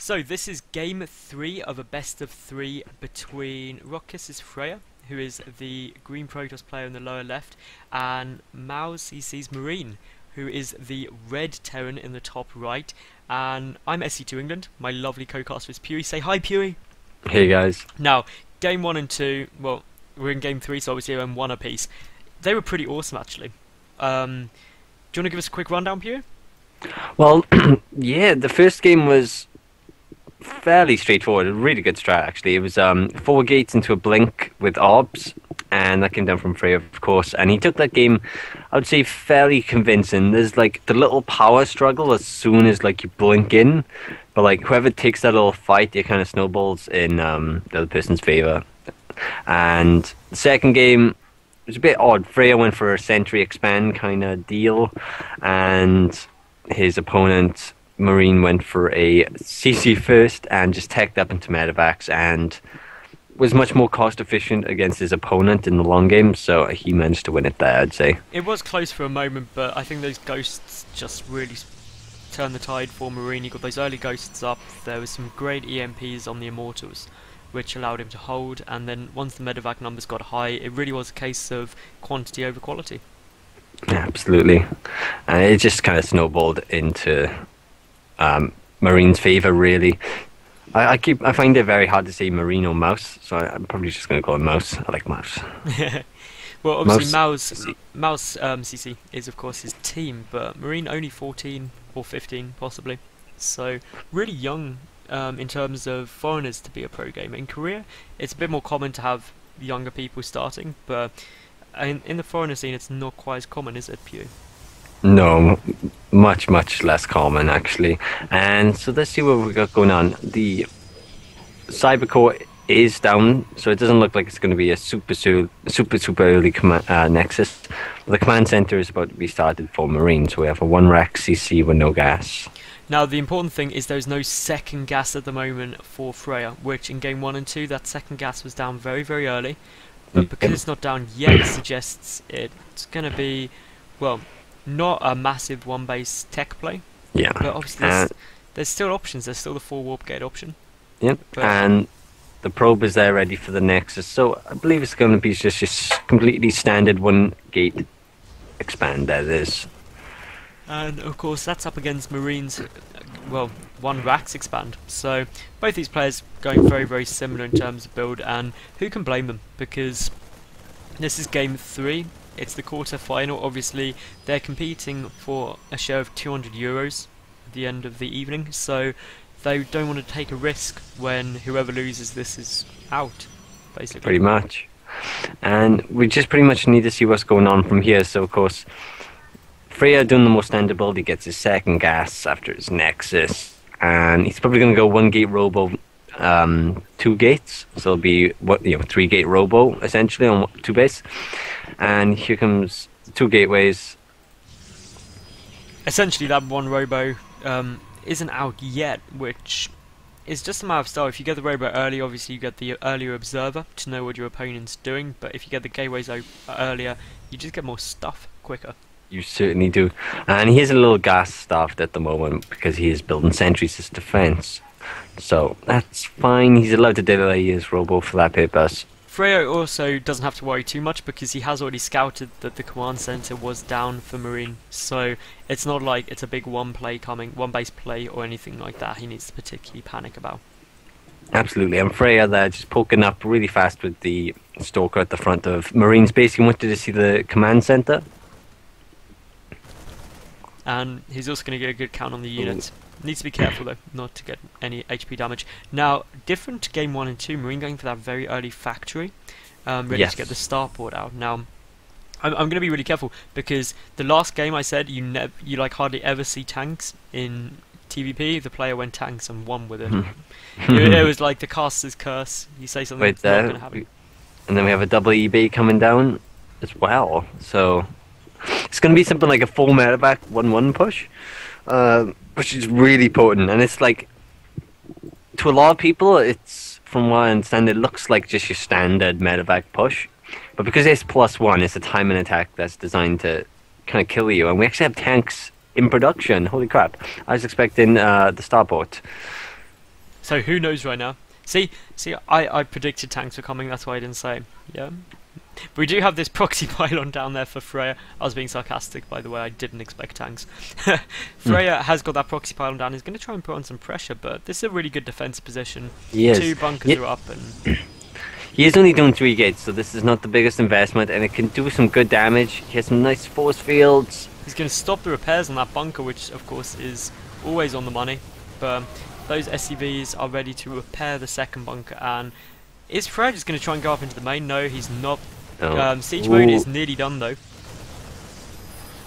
So this is game 3 of a best of 3 between roxkisFRAER, who is the green Protoss player in the lower left, and mouzCCMarine, who is the red Terran in the top right. And I'm SC2 England. My lovely co-caster is Pewee. Say hi, Pewee. Hey guys. Now, game 1 and 2, well, we're in game 3, so obviously we're in 1 apiece. They were pretty awesome, actually. Do you want to give us a quick rundown, Pewee? Well, yeah, the first game was fairly straightforward. A really good strat, actually. It was 4 gates into a blink with orbs, and that came down from FRAER, of course. And he took that game, I would say, fairly convincing. There's like the little power struggle as soon as like you blink in, but like whoever takes that little fight, it kind of snowballs in the other person's favor. And the second game was a bit odd. FRAER went for a sentry expand kind of deal, and his opponent Marine went for a CC first and just teched up into medevacs and was much more cost efficient against his opponent in the long game, so he managed to win it there, I'd say. It was close for a moment, but I think those ghosts just really turned the tide for Marine. He got those early ghosts up, there was some great EMPs on the Immortals, which allowed him to hold, and then once the medevac numbers got high, it really was a case of quantity over quality. Absolutely. And it just kind of snowballed into Marine's favor, really. I find it very hard to say Marine or Mouse, so I'm probably just going to call him Mouse. I like Mouse. Well, obviously mouzCC is of course his team, but Marine only 14 or 15 possibly, so really young in terms of foreigners to be a pro gamer. In Korea it's a bit more common to have younger people starting, but in the foreigner scene it's not quite as common, is it, Pew? No, much less common, actually. And so let's see what we got going on. The Cybercore is down, so it doesn't look like it's going to be a super early Nexus. The command center is about to be started for Marine, so we have a 1 roxkisCC with no gas. Now the important thing is there's no second gas at the moment for FRAER, which in game 1 and 2 that second gas was down very early, but because it's not down yet, it suggests it's going to be, well, not a massive one base tech play. Yeah. But obviously there's still options. There's still the 4 warp gate option. Yep. And the probe is there ready for the Nexus. So I believe it's going to be just completely standard 1 gate expand. There it is. And of course that's up against Marine's, well, 1 Rax expand. So both these players going very similar in terms of build, and who can blame them? Because this is game 3. It's the quarter final. Obviously they're competing for a share of €200 at the end of the evening, so they don't want to take a risk when whoever loses this is out, basically. Pretty much. And we just pretty much need to see what's going on from here. So of course FRAER doing the most standard build, he gets his second gas after his Nexus, and he's probably going to go 1 gate robo, 2 gates, so it'll be 3 gate robo essentially on 2 base. And here comes the 2 gateways. Essentially that 1 robo isn't out yet, which is just a matter of style. If you get the robo early, obviously you get the earlier observer to know what your opponent's doing, but if you get the gateways earlier, you just get more stuff quicker. You certainly do. And he has a little gas staffed at the moment because he is building sentries as defense. So that's fine. He's allowed to delay his robo for that purpose. FRAER also doesn't have to worry too much because he has already scouted that the command center was down for Marine. So it's not like it's a big 1 base play or anything like that he needs to particularly panic about. Absolutely. And FRAER there just poking up really fast with the Stalker at the front of Marine's base. He wanted to see the command center. And he's also going to get a good count on the units. Needs to be careful though, not to get any HP damage. Now, different to game 1 and 2, Marine going for that very early factory, ready to get the starport out. Now, I'm going to be really careful because the last game I said you like hardly ever see tanks in TVP. The player went tanks and won with it. It was like the caster's curse. You say something that's not going to happen. And then we have a double EB coming down as well. So it's going to be something like a full medevac 1-1 push, which is really potent. And it's like, to a lot of people, it's, from what I understand, it looks like just your standard medevac push. But because it's +1, it's a timing attack that's designed to kind of kill you. And we actually have tanks in production. Holy crap. I was expecting the starport. So who knows right now? See, I predicted tanks were coming, that's why I didn't say. Yeah. But we do have this proxy pylon down there for FRAER. I was being sarcastic, by the way, I didn't expect tanks. FRAER has got that proxy pylon down, he's going to try and put on some pressure, but this is a really good defensive position. Yes. 2 bunkers are up, and he is only doing 3 gates, so this is not the biggest investment, and it can do some good damage. He has some nice force fields. He's going to stop the repairs on that bunker, which of course is always on the money. But those SCVs are ready to repair the second bunker, and is FRAER just going to try and go up into the main? No, he's not. Oh. Siege mode is nearly done though.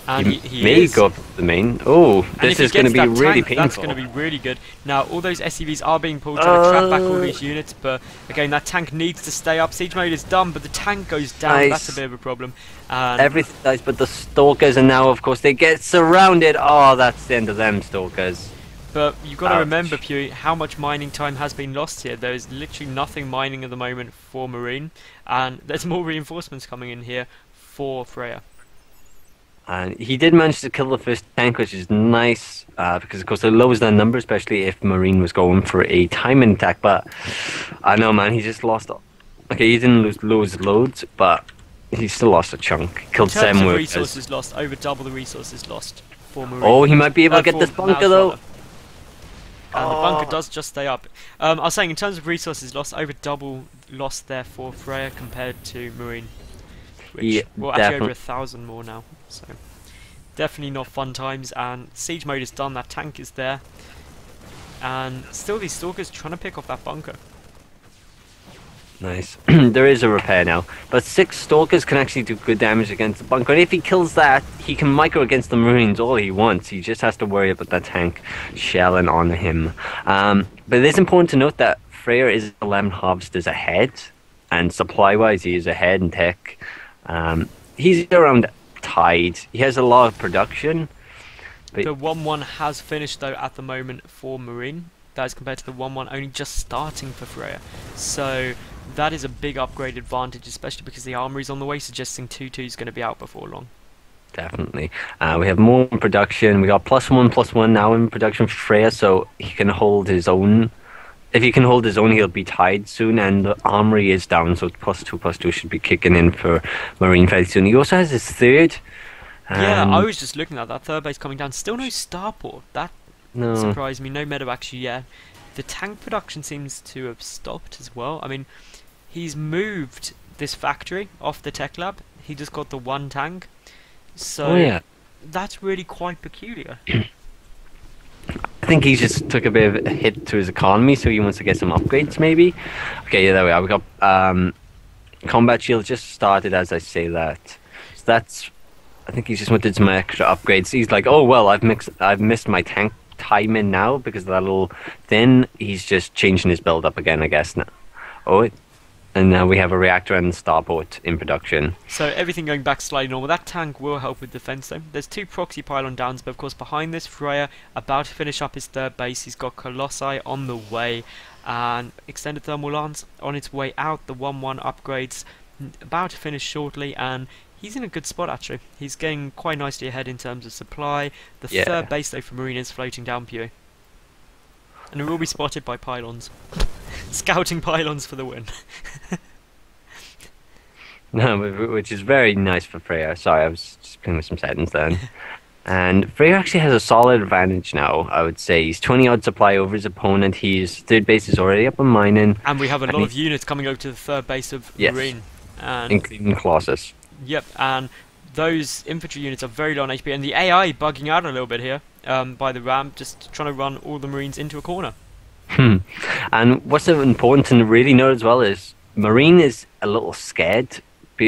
And he may is. go up the main. Oh, this is going to be really painful. That's going to be really good. Now, all those SCVs are being pulled to trap back all these units, but again, that tank needs to stay up. Siege mode is done, but the tank goes down. Nice. That's a bit of a problem. And everything dies but the stalkers, and now, of course, they get surrounded. Oh, that's the end of them stalkers. But you've got to remember, Pew, how much mining time has been lost here. There is literally nothing mining at the moment for Marine, and there's more reinforcements coming in here for FRAER. And he did manage to kill the first tank, which is nice, because of course it lowers their number, especially if Marine was going for a timing attack. But I know, man, he just lost. Okay, he didn't lose loads, but he still lost a chunk. He killed 7 workers. Resources lost, over double the resources lost for Marine. Oh, he might be able to get this bunker though. And the bunker does just stay up. I was saying, in terms of resources lost, over double lost there for FRAER compared to Marine. Which, well, actually over 1,000 more now. So, definitely not fun times. And siege mode is done, that tank is there. And still these stalkers trying to pick off that bunker. Nice. There is a repair now. But 6 stalkers can actually do good damage against the bunker. And if he kills that, he can micro against the Marines all he wants. He just has to worry about that tank shelling on him. But it is important to note that FRAER is 11 harvesters ahead. And supply-wise, he is ahead in tech. He's around tied. He has a lot of production. The 1-1 has finished, though, at the moment for Marine. That is compared to the 1-1 only just starting for FRAER. So that is a big upgrade advantage, especially because the armory is on the way, suggesting 2-2 is going to be out before long. Definitely. We have more in production. We got +1/+1 now in production for FRAER, so he can hold his own. If he can hold his own, he'll be tied soon, and the armory is down, so +2/+2 should be kicking in for Marine fairly soon. He also has his third. Yeah, I was just looking at that third base coming down. Still no starport. That surprised me. No medevac actually yet. The tank production seems to have stopped as well. I mean, he's moved this factory off the tech lab. He just got the 1 tank. So that's really quite peculiar. I think he just took a bit of a hit to his economy, so he wants to get some upgrades, maybe. Okay, yeah, there we are. We got combat shield just started as I say that. So that's. I think he just wanted some extra upgrades. He's like, oh well, I've missed my tank timing now because of that little thing. He's just changing his build up again, I guess now. Oh, and now we have a reactor and starport in production. So everything going back slightly normal. That tank will help with defense though. There's 2 proxy pylon downs, but of course behind this, FRAER about to finish up his third base. He's got Colossi on the way, and extended thermal lance on its way out. The 1-1 upgrades about to finish shortly, and he's in a good spot actually. He's getting quite nicely ahead in terms of supply. The third base though for Marine is floating down Pew. And it will be spotted by pylons. Scouting pylons for the win. No, which is very nice for FRAER. Sorry, I was just playing with some settings then. And FRAER actually has a solid advantage now, I would say. He's 20 odd supply over his opponent. His third base is already up and mining. And we have a lot of units coming over to the third base of Marine. And including Colossus. Yep, and those infantry units are very low on HP, and the AI bugging out a little bit here by the RAM, just trying to run all the Marines into a corner. And what's important to really note as well is Marine is a little scared,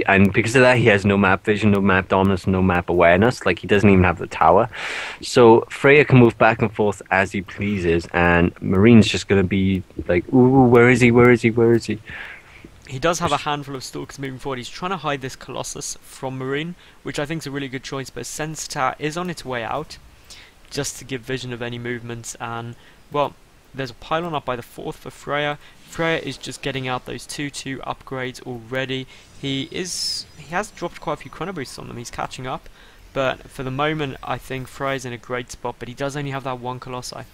and because of that he has no map vision, no map dominance, no map awareness. Like, he doesn't even have the tower. So FRAER can move back and forth as he pleases, and Marine's just going to be like, ooh, where is he, where is he, where is he? He does have a handful of stalkers moving forward. He's trying to hide this Colossus from Marine, which I think is a really good choice, but Sense Tower is on its way out, just to give vision of any movements. And, well, there's a pylon up by the 4th for FRAER. FRAER is just getting out those 2-2 upgrades already. He has dropped quite a few chrono boosts on them. He's catching up, but for the moment I think FRAER's in a great spot, but he does only have that 1 Colossi.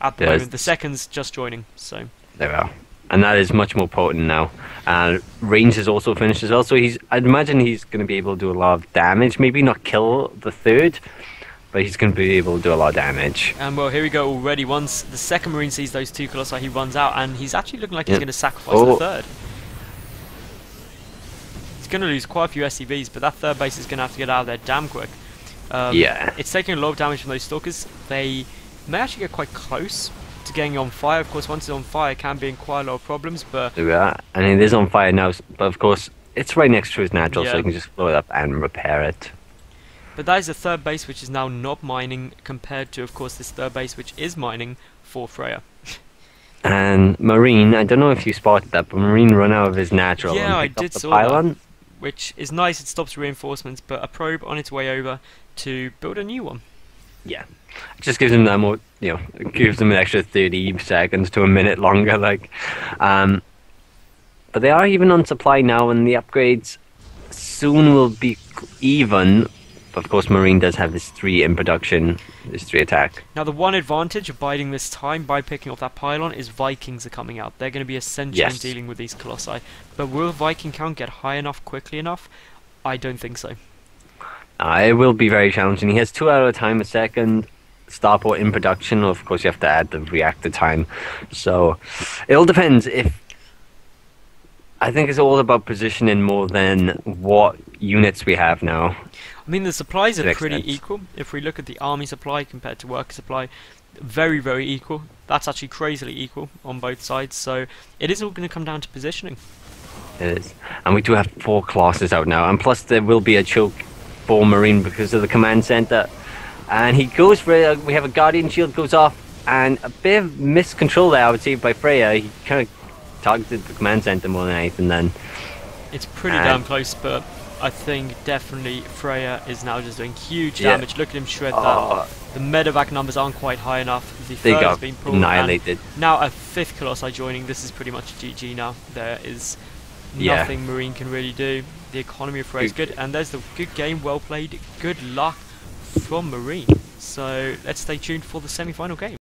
at the moment. The second's just joining, so there we are. And that is much more potent now. Range is also finished as well, so I'd imagine he's going to be able to do a lot of damage. Maybe not kill the third, but he's going to be able to do a lot of damage. And well, here we go already. Once the second Marine sees those 2 Colossi, he runs out, and he's actually looking like he's going to sacrifice the third. He's going to lose quite a few SCVs, but that third base is going to have to get out of there damn quick. Yeah. It's taking a lot of damage from those Stalkers. They may actually get quite close to getting on fire. Of course, once it's on fire, it can be in quite a lot of problems, but... Yeah, and it is on fire now, but of course, it's right next to his natural, so you can just blow it up and repair it. But that is the third base, which is now not mining, compared to, of course, this third base, which is mining for FRAER. And Marine, I don't know if you spotted that, but Marine run out of his natural and picked up the pylon. Which is nice, it stops reinforcements, but a probe on its way over to build a new one. Yeah, it just gives him that more, you know, it gives him an extra 30 seconds to a minute longer, like. But they are even on supply now, and the upgrades soon will be even. But of course, Marine does have this 3 in production, this 3 attack. Now, the one advantage of biding this time by picking off that pylon is Vikings are coming out. They're going to be essential in dealing with these Colossi. But will Viking count get high enough quickly enough? I don't think so. It will be very challenging. He has 2 out of time a second. Starport in production. Of course, you have to add the reactor time. So it all depends. I think it's all about positioning more than what units we have now. I mean, the supplies are pretty equal. If we look at the army supply compared to worker supply, very, very equal. That's actually crazily equal on both sides. So it is all going to come down to positioning. It is. And we do have 4 classes out now. And plus there will be a choke for Marine because of the command center. And he goes for it. We have a Guardian Shield goes off. And a bit of miscontrol there, I would say, by FRAER. He kind of targeted the command center more than anything then. It's pretty damn close, but I think definitely FRAER is now just doing huge damage. Look at him shred that. The medevac numbers aren't quite high enough. The third has been pulled. Annihilated. Now a 5th Colossi joining. This is pretty much GG now. There is nothing Marine can really do. The economy of FRAER is good, and there's the good game, well played, good luck from Marine. So let's stay tuned for the semi-final game.